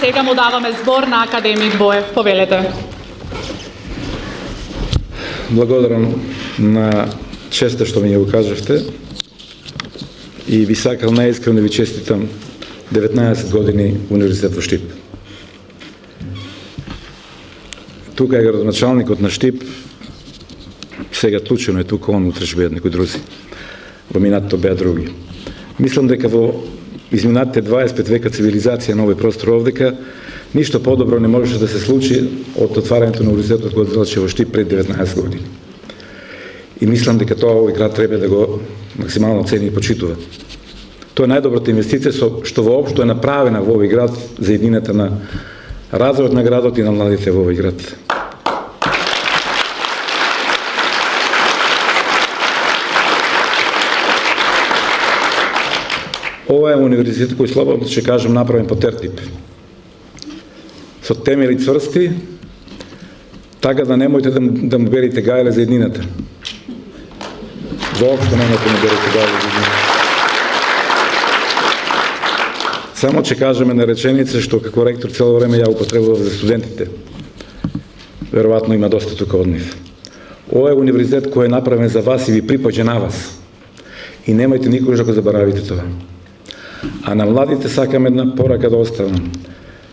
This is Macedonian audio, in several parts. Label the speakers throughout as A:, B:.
A: сега му даваме збор на академик Боев. Повелете.
B: Благодарам на честа што ми ја укажавте и ви сакам најискрено да ви честитам 19 години Универзитет во Штип. Тука е градоначалникот на Штип, сега случајно е тука, он утре ќе бидат некои други. Во минатото беа други. Мислам дека во изминатите 25 века цивилизација на овој простор овдека ништо подобро не можеше да се случи од отварањето на универзитетот кој заврши во Штип пред 19 години. И мислам дека тоа овој град треба да го максимално цени и почитува. Тоа е најдобрата инвестиција што воопшто е направена во овој град за едината на развојот на градот и на младите во овој град. Ова е универзитет кој слободно ќе кажам направен по тертип. Со темели цврсти, така да немојте да му берите гајле за еднината. Воопшто немојте да му берите гајле за еднината. Само ќе кажеме на реченица што како ректор цело време ја употребував за студентите. Веројатно има доста тука од нив. Ова е универзитет кој е направен за вас и ви припаѓа на вас. И немојте никогаш да го заборавите тоа. А на младите сакам една порака да оставам.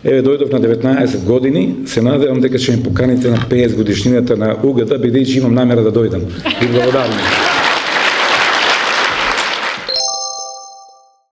B: Еве дојдов на 19 години, се надевам дека ќе ми поканите на 50 годишнината на УГД, бидејќи имам намера да дојдам. И благодарам.